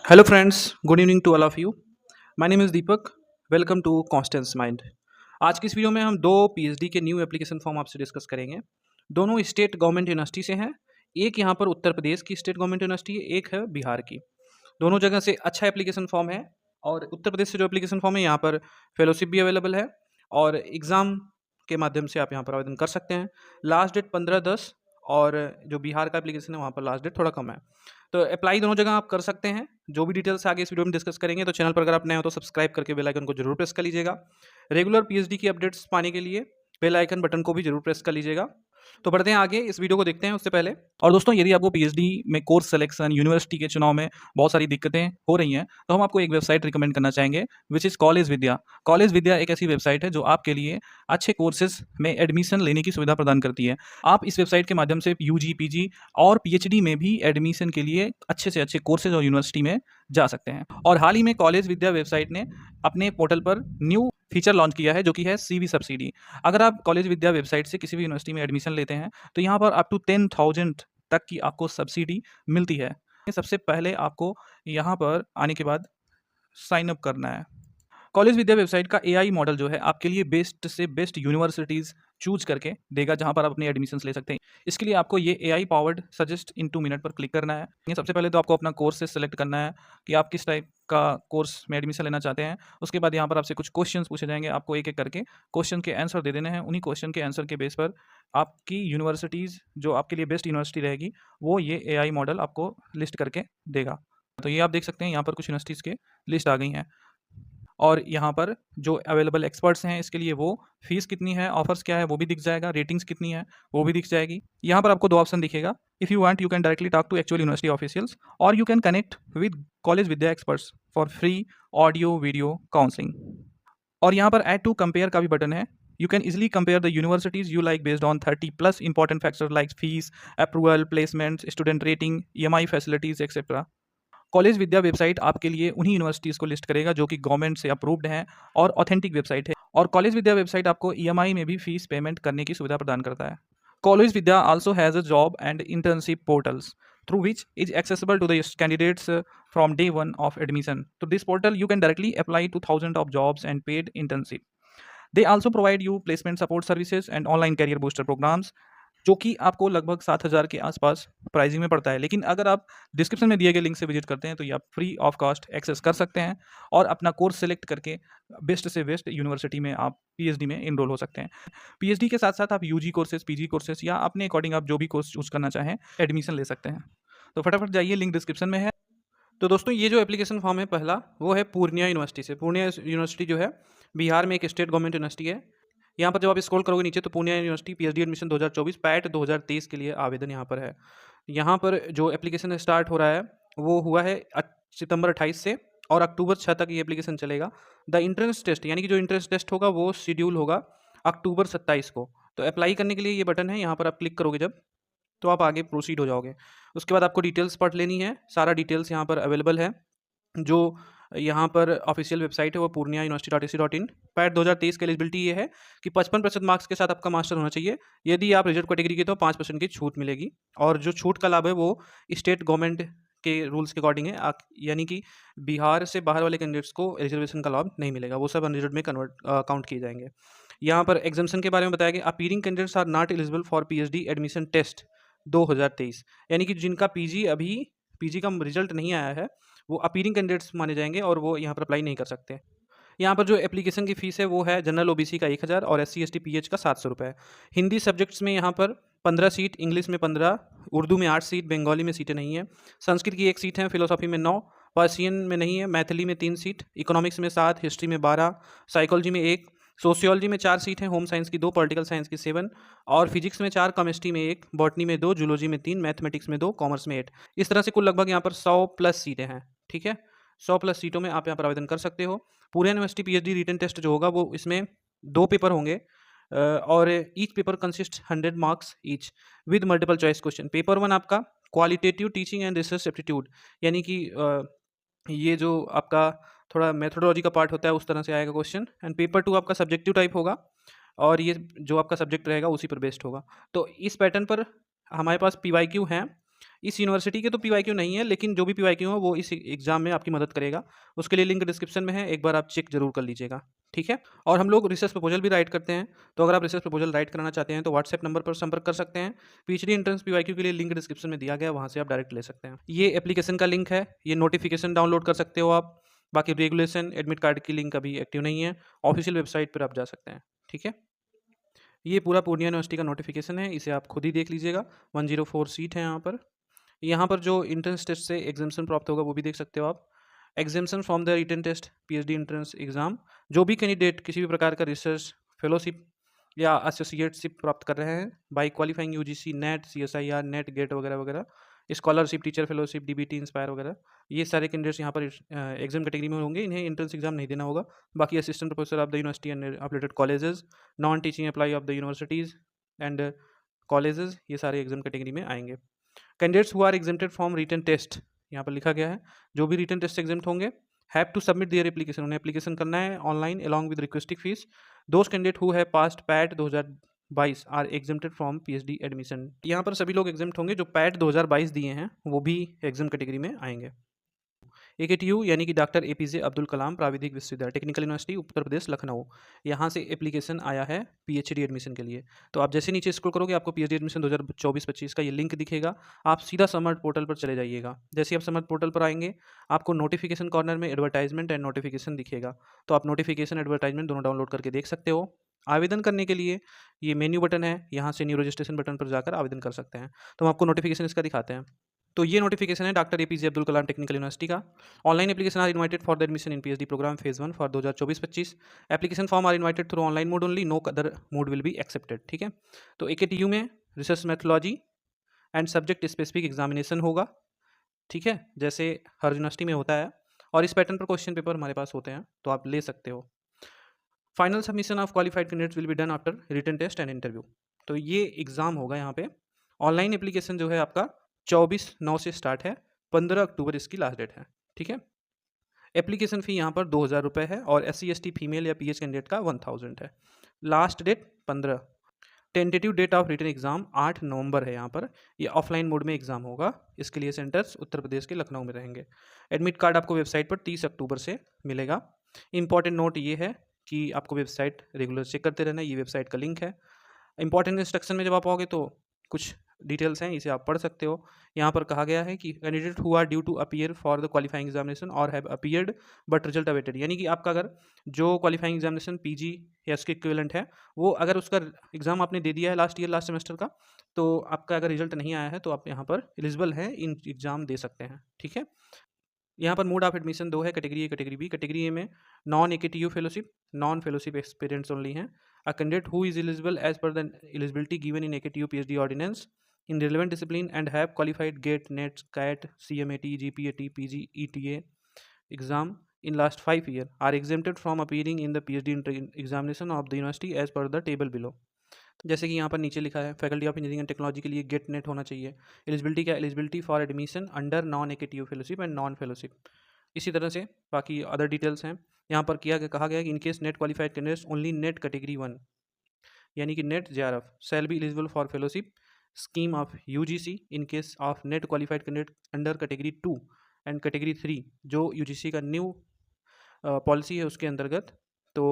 Hello, friends. Good evening to all of you. My name is Deepak. Welcome to Constance Mind. आज की इस video में हम दो पीएचडी के न्यू एप्लीकेशन फॉर्म आपसे डिस्कस करेंगे। दोनों स्टेट गवर्नमेंट यूनिवर्सिटी से हैं। एक यहाँ पर उत्तर प्रदेश की स्टेट गवर्नमेंट यूनिवर्सिटी है, एक है बिहार की। दोनों जगह से अच्छा एप्लीकेशन फॉर्म है और उत्तर प्रदेश से जो एप्लीकेशन फॉर्म है यहाँ पर फेलोशिप भी अवेलेबल है और एग्ज़ाम के माध्यम से आप यहाँ पर आवेदन कर सकते हैं। लास्ट डेट 15/10 और जो बिहार का एप्लीकेशन है वहाँ पर लास्ट डेट थोड़ा कम है। तो अप्लाई दोनों जगह आप कर सकते हैं। जो भी डिटेल्स आगे इस वीडियो में डिस्कस करेंगे, तो चैनल पर अगर आप नए हो तो सब्सक्राइब करके बेल आइकन को जरूर प्रेस कर लीजिएगा। रेगुलर पीएचडी की अपडेट्स पाने के लिए बेल आइकन बटन को भी जरूर प्रेस कर लीजिएगा। तो बढ़ते हैं आगे, इस वीडियो को देखते हैं उससे पहले। और दोस्तों, यदि आपको पीएचडी में कोर्स सिलेक्शन, यूनिवर्सिटी के चुनाव में बहुत सारी दिक्कतें हो रही हैं, तो हम आपको एक वेबसाइट रिकमेंड करना चाहेंगे, which is college Vidya. College Vidya एक ऐसी वेबसाइट है जो आपके लिए अच्छे कोर्सेज में एडमिशन लेने की सुविधा प्रदान करती है। आप इस वेबसाइट के माध्यम से यूजी, पीजी और पीएचडी में भी एडमिशन के लिए अच्छे से अच्छे कोर्सेज और यूनिवर्सिटी में जा सकते हैं। और हाल ही में कॉलेज विद्या वेबसाइट ने अपने पोर्टल पर न्यू फीचर लॉन्च किया है, जो कि है सीवी सब्सिडी। अगर आप कॉलेज विद्या वेबसाइट से किसी भी यूनिवर्सिटी में एडमिशन लेते हैं, तो यहाँ पर अप टू 10,000 तक की आपको सब्सिडी मिलती है। सबसे पहले आपको यहाँ पर आने के बाद साइन अप करना है। कॉलेज विद्या वेबसाइट का एआई मॉडल जो है आपके लिए बेस्ट से बेस्ट यूनिवर्सिटीज़ चूज करके देगा, जहां पर आप अपने एडमिशन्स ले सकते हैं। इसके लिए आपको ये एआई पावर्ड सजेस्ट इन 2 मिनट पर क्लिक करना है। ये सबसे पहले तो आपको अपना कोर्स से सिलेक्ट करना है कि आप किस टाइप का कोर्स में एडमिशन लेना चाहते हैं। उसके बाद यहाँ पर आपसे कुछ क्वेश्चंस पूछे जाएंगे, आपको एक एक करके क्वेश्चन के आंसर दे देने हैं। उन्हीं क्वेश्चन के आंसर के बेस पर आपकी यूनिवर्सिटीज़ जो आपके लिए बेस्ट यूनिवर्सिटी रहेगी, वो ये एआई मॉडल आपको लिस्ट करके देगा। तो ये आप देख सकते हैं, यहाँ पर कुछ यूनिवर्सिटीज़ के लिस्ट आ गई हैं और यहाँ पर जो अवेलेबल एक्सपर्ट्स हैं इसके लिए वो फीस कितनी है, ऑफर्स क्या है वो भी दिख जाएगा, रेटिंग्स कितनी है वो भी दिख जाएगी। यहाँ पर आपको दो ऑप्शन दिखेगा। If you want you can directly talk to actual university officials और you can connect with college Vidya experts for free audio video counselling. और यहाँ पर ऐड टू कंपेयर का भी बटन है। You can easily compare the universities you like based on 30+ important factor like fees, approval, placement, student rating, EMI facilities etcetera. College Vidya website आपके लिए उन्हीं universities को लिस्ट करेगा जो कि गवर्नमेंट से अप्रूव्ड हैं और ऑथेंटिक वेबसाइट है। और कॉलेज विद्या वेबसाइट आपको ईएमआई में भी फीस पेमेंट करने की सुविधा प्रदान करता है। College Vidya also has a job and internship portals through which is accessible to the candidates from day one of admission. To this portal, you can directly apply to thousands of jobs and paid internship. They also provide you placement support services and online career booster programs, जो कि आपको लगभग 7,000 के आसपास pricing में पड़ता है। लेकिन अगर आप डिस्क्रिप्शन में दिए गए लिंक से विजिट करते हैं, तो ये आप फ्री ऑफ कॉस्ट एक्सेस कर सकते हैं और अपना कोर्स सेलेक्ट करके बेस्ट से बेस्ट यूनिवर्सिटी में आप पीएचडी में इनरोल हो सकते हैं। पीएचडी के साथ साथ आप यूजी कोर्सेज, पीजी कोर्सेज या अपने अकॉर्डिंग आप जो भी कोर्स चूज करना चाहें एडमिशन ले सकते हैं। तो फटाफट जाइए, लिंक डिस्क्रिप्शन में है। तो दोस्तों, ये जो एप्लीकेशन फॉर्म है पहला, वो है पूर्णिया यूनिवर्सिटी से। पूर्णिया यूनिवर्सिटी जो है बिहार में एक स्टेट गवर्नमेंट यूनिवर्सिटी है। यहाँ पर जब आप स्क्रॉल करोगे नीचे, तो Purnia university PhD admission 2024 PAT 2023 के लिए आवेदन यहाँ पर है। यहाँ पर जो एप्लीकेशन स्टार्ट हो रहा है वो हुआ है सितंबर 28 से और अक्टूबर 6 तक ये एप्लीकेशन चलेगा। द इंट्रेंस टेस्ट, यानी कि जो इंट्रेंस टेस्ट होगा वो शेड्यूल होगा अक्टूबर 27 को। तो अप्लाई करने के लिए ये बटन है, यहाँ पर आप क्लिक करोगे जब, तो आप आगे प्रोसीड हो जाओगे। उसके बाद आपको डिटेल्स पढ़ लेनी है। सारा डिटेल्स यहाँ पर अवेलेबल है। जो यहाँ पर ऑफिशियल वेबसाइट है वो पूर्णिया यूनिवर्सिटी.ac.in। पैट 2023 की एलिजिबिलिटी ये है कि 55% मार्क्स के साथ आपका मास्टर होना चाहिए। यदि आप रिजर्व कैटेगरी के तो 5% की छूट मिलेगी। और जो छूट का लाभ है वो स्टेट गवर्नमेंट के रूल्स के अकॉर्डिंग है, यानी कि बिहार से बाहर वाले कैंडिडेट्स को रिजर्वेशन का लाभ नहीं मिलेगा, वो सब अनरिजर्व में काउंट किए जाएंगे। यहाँ पर एग्जामेशन के बारे में बताया गया, appearing candidates are not eligible for PhD admission test 2023, यानी कि जिनका पीजी का रिजल्ट नहीं आया है वो अपीयरिंग कैंडिडेट्स माने जाएंगे और वो यहाँ पर अप्लाई नहीं कर सकते। यहाँ पर जो एप्लीकेशन की फ़ीस है वो है जनरल ओबीसी का 1,000 और SC ST PH का 700 रुपये। हिंदी सब्जेक्ट्स में यहाँ पर 15 सीट, इंग्लिश में 15, उर्दू में 8 सीट, बंगाली में सीटें नहीं है, संस्कृत की 1 सीट है, फिलोसॉफी में 9, पर्शियन में नहीं है, मैथिली में 3 सीट, इकोनॉमिक्स में 7, हिस्ट्री में 12, साइकोलॉजी में 1, सोशियोलॉजी में 4 सीट हैं, होम साइंस की 2, पॉलिटिकल साइंस की 7 और फिजिक्स में 4, केमिस्ट्री में 1, बॉटनी में 2, जूलॉजी में 3, मैथमेटिक्स में 2, कॉमर्स में 8। इस तरह से कुल लगभग यहाँ पर 100+ सीटें हैं। ठीक है, 100+ सीटों में आप यहाँ पर आवेदन कर सकते हो। पूरे यूनिवर्सिटी पीएचडी रिटन टेस्ट जो होगा वो इसमें 2 पेपर होंगे और each paper consist 100 marks each with multiple choice question. Paper 1 आपका qualitative teaching and research aptitude, यानी कि ये जो आपका थोड़ा मेथोडोलॉजी का पार्ट होता है उस तरह से आएगा क्वेश्चन। एंड पेपर 2 आपका सब्जेक्टिव टाइप होगा और ये जो आपका सब्जेक्ट रहेगा उसी पर बेस्ड होगा। तो इस पैटर्न पर हमारे पास PYQ हैं इस यूनिवर्सिटी के तो पीवाईक्यू नहीं है, लेकिन जो भी पीवाईक्यू हो वो इस एग्ज़ाम में आपकी मदद करेगा। उसके लिए लिंक डिस्क्रिप्शन में है, एक बार आप चेक ज़रूर कर लीजिएगा, ठीक है? और हम लोग रिसर्च प्रपोज़ल भी राइट करते हैं, तो अगर आप रिसर्च प्रपोज़ल राइट कराना चाहते हैं तो व्हाट्सएप नंबर पर संपर्क कर सकते हैं। पीएचडी एंट्रेंस पीवाईक्यू के लिए लिंक डिस्क्रिप्शन में दिया गया है, वहाँ से आप डायरेक्ट ले सकते हैं। ये एप्लीकेशन का लिंक है, ये नोटिफिकेशन डाउनलोड कर सकते हो आप। बाकी रेगुलेशन, एडमिट कार्ड की लिंक अभी एक्टिव नहीं है, ऑफिशियल वेबसाइट पर आप जा सकते हैं, ठीक है? ये पूरा पूर्णिया यूनिवर्सिटी का नोटिफिकेशन है, इसे आप खुद ही देख लीजिएगा। 104 सीट है यहाँ पर। यहाँ पर जो एंट्रेंस टेस्ट से एग्जामेशन प्राप्त होगा वो भी देख सकते हो आप। Exemption from the written test PhD entrance exam, जो भी कैंडिडेट किसी भी प्रकार का रिसर्च फेलोशिप या एसोसिएटशिप प्राप्त कर रहे हैं by qualifying UGC NET, CSIR, NET, GATE वगैरह वगैरह, scholarship, teacher fellowship, DBT, INSPIRE वगैरह, ये सारे कैंडिडेट्स यहाँ पर एग्जाम कैटेगरी में होंगे। इन्हें एंट्रेंस एग्जाम नहीं देना होगा। बाकी assistant professor of the university and affiliated colleges, non teaching employ of the universities and colleges, ये सारे एग्जाम कैटेगरी में आएंगे। Candidates who are exempted from written test, यहाँ पर लिखा गया है जो भी रिटन टेस्ट से एग्जेम्प्ट होंगे have to submit their application, उन्हें एप्लीकेशन करना है online along with requesting fees. Those candidate who have passed PAT 2022 are exempted from PhD admission. यहाँ पर सभी लोग एग्जेम्प्ट होंगे जो पैट 2022 दिए हैं, वो भी एग्जाम कैटेगरी में आएंगे। AKTU यानी कि डॉक्टर APJ अब्दुल कलाम प्राविधिक विश्वविद्यालय, टेक्निकल यूनिवर्सिटी, उत्तर प्रदेश, लखनऊ, यहाँ से एप्लीकेशन आया है पीएचडी एडमिशन के लिए। तो आप जैसे नीचे स्क्रॉल करोगे आपको पीएचडी एडमिशन 2024-25 का ये लिंक दिखेगा। आप सीधा समर्थ पोर्टल पर चले जाइएगा। जैसे ही आप समर्थ पोर्टल पर आएंगे आपको नोटिफिकेशन कॉर्नर में एडवर्टाइजमेंट एंड नोटिफिकेशन दिखेगा, तो आप नोटिफिकेशन एडवर्टाइजमेंट दोनों डाउनलोड करके देख सकते हो। आवेदन करने के लिए ये मेन्यू बटन है, यहाँ से न्यू रजिस्ट्रेशन बटन पर जाकर आवेदन कर सकते हैं। तो हम आपको नोटिफिकेशन इसका दिखाते हैं। तो ये नोटिफिकेशन है doctor APJ Abdul Kalam technical university का। Online application are invited for the admission in PhD programme phase 1 for 2024-25। Application form are invited through online mode only, no other mode will be accepted, ठीक है? तो AKTU में research methodology and subject specific examination होगा, ठीक है, जैसे हर university में होता है, और इस पैटर्न पर क्वेश्चन पेपर हमारे पास होते हैं, तो आप ले सकते हो। Final submission of qualified candidates will be done after written test and interview. तो ये एग्ज़ाम होगा यहाँ पे। ऑनलाइन एप्लीकेशन जो है आपका 24/9 से स्टार्ट है, 15 अक्टूबर इसकी लास्ट डेट है, ठीक है? एप्लीकेशन फ़ी यहाँ पर 2000 रुपये है और SC/ST फीमेल या PH कैंडिडेट का 1000 है। Last date 15। Tentative date of written exam 8 नवंबर है यहाँ पर। ये ऑफलाइन मोड में एग्जाम होगा। इसके लिए सेंटर्स उत्तर प्रदेश के लखनऊ में रहेंगे। एडमिट कार्ड आपको वेबसाइट पर 30 अक्टूबर से मिलेगा। इंपॉर्टेंट नोट ये है कि आपको वेबसाइट रेगुलर चेक करते रहना, ये वेबसाइट का लिंक है। इंपॉर्टेंट इंस्ट्रक्शन में जब आप आओगे तो कुछ डिटेल्स हैं, इसे आप पढ़ सकते हो। यहाँ पर कहा गया है कि candidate who are due to appear for the qualifying examination or have appeared but result awaited, यानी कि आपका अगर जो क्वालिफाइंग एग्जामिनेशन PG या उसके इक्विवेलेंट है, वो अगर उसका एग्ज़ाम आपने दे दिया है लास्ट ईयर लास्ट सेमेस्टर का, तो आपका अगर रिजल्ट नहीं आया है तो आप यहाँ पर एलिजिबल हैं, इन एग्ज़ाम दे सकते हैं, ठीक है? यहाँ पर मोड ऑफ एडमिशन 2 है, category A, category B. Category A में non AKTU fellowship, non fellowship experience only हैं। A candidate who is eligible as per the eligibility given in AKTU PhD ordinance in relevant discipline and have qualified GATE, NET, CAT, CMAT, GPAT, PG, ETA exam in last 5 years are exempted from appearing in the PhD examination of the university as per the table below। जैसे कि यहाँ पर नीचे लिखा है faculty of engineering and technology के लिए gate net होना चाहिए। एलिजिबिलिटी क्या, eligibility for admission under non AKTU fellowship and non fellowship. इसी तरह से बाकी अदर डिटेल्स हैं। यहाँ पर कहा गया कि in case net qualified candidates only net category 1 यानी कि net JRF shall be eligible for fellowship scheme of UGC in case of net qualified candidate under category 2 and category 3 जो UGC का न्यू पॉलिसी है उसके अंतर्गत। तो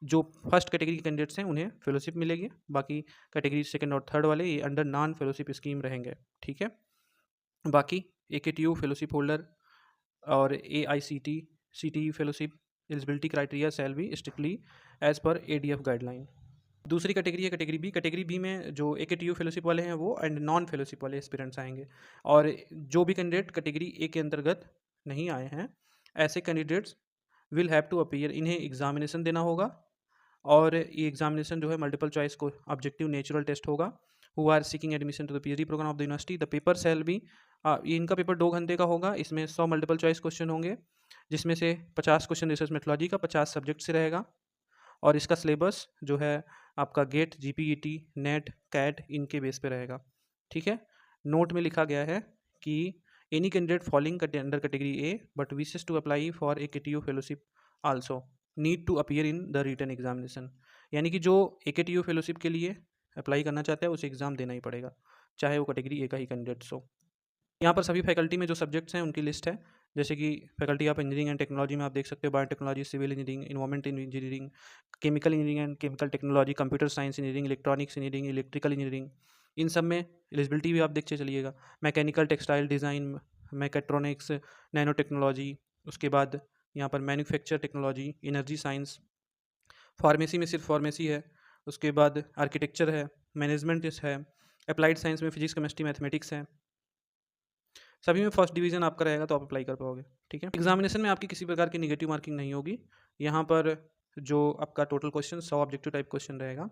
जो first category के कैंडिडेट्स हैं उन्हें फेलोशिप मिलेगी, बाकी कैटेगरी सेकंड और थर्ड वाले ये अंडर नॉन फेलोशिप स्कीम रहेंगे, ठीक है? बाकी AKTU फेलोशिप होल्डर और AICTE fellowship eligibility criteria shall be strictly as per ADF guideline. दूसरी कैटेगरी है कैटेगरी बी। कैटेगरी बी में जो AKTU फेलोशिप वाले हैं वो एंड नॉन फेलोशिप वाले एस्पिरेंट्स आएंगे, और जो भी कैंडिडेट कैटेगरी ए के अंतर्गत नहीं आए हैं ऐसे candidates will have to appear, इन्हें एग्जामिनेशन देना होगा, और ये एग्जामिनेशन जो है मल्टीपल चॉइस को ऑब्जेक्टिव नेचुरल टेस्ट होगा। Who are seeking admission to the PhD programme of the university the paper shall be, इनका पेपर 2 घंटे का होगा। इसमें 100 मल्टीपल चॉइस क्वेश्चन होंगे, जिसमें से 50 क्वेश्चन रिसर्च मेथोलॉजी का, 50 सब्जेक्ट से रहेगा, और इसका सिलेबस जो है आपका गेट, GPET, नेट, कैट इनके बेस पे रहेगा, ठीक है? नोट में लिखा गया है कि any candidate following under category A but wishes to apply for AKTU fellowship also need to appear in the written examination, यानी कि जो AKTU फेलोशिप के लिए अप्लाई करना चाहता है उसे एग्ज़ाम देना ही पड़ेगा, चाहे वो कैटेगरी ए का ही कैंडिडेट्स हो। यहाँ पर सभी फैकल्टी में जो सब्जेक्ट्स हैं उनकी लिस्ट है, जैसे कि faculty of engineering and technology में आप देख सकते हो biotechnology, civil engineering, environment engineering, chemical engineering and chemical technology, computer science engineering, electronics engineering, electrical engineering, इन सब में एलिजिबिलिटी भी आप देखते चलिएगा। Mechanical, textile design, mechatronics, nano technology, उसके बाद यहाँ पर manufacture technology, energy science, pharmacy में सिर्फ फार्मेसी है, उसके बाद आर्किटेक्चर है, मैनेजमेंट है, अप्लाइड साइंस में फिजिक्स, केमिस्ट्री, मैथमेटिक्स है। सभी में फर्स्ट डिवीज़न आपका रहेगा तो आप अप्लाई कर पाओगे, ठीक है। एग्जामिनेशन में आपकी किसी प्रकार की नेगेटिव मार्किंग नहीं होगी। यहाँ पर जो आपका total question 100 objective type question रहेगा।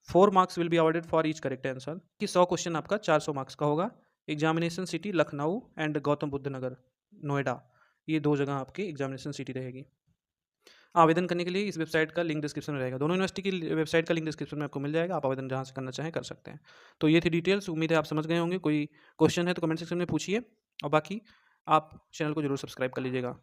4 marks will be awarded for each correct answer, कि 100 क्वेश्चन आपका 400 मार्क्स का होगा। Examination city Lucknow and Gautam Buddh Nagar, Noida, ये 2 जगह आपकी एग्जामिनेशन सिटी रहेगी। आवेदन करने के लिए इस वेबसाइट का लिंक डिस्क्रिप्शन में रहेगा। दोनों यूनिवर्सिटी की वेबसाइट का लिंक डिस्क्रिप्शन में आपको मिल जाएगा, आप आवेदन जहाँ से करना चाहें कर सकते हैं। तो ये थी डिटेल्स, उम्मीद है आप समझ गए होंगे। कोई क्वेश्चन है तो कमेंट सेक्शन में पूछिए, और बाकी आप चैनल को जरूर सब्सक्राइब कर लीजिएगा।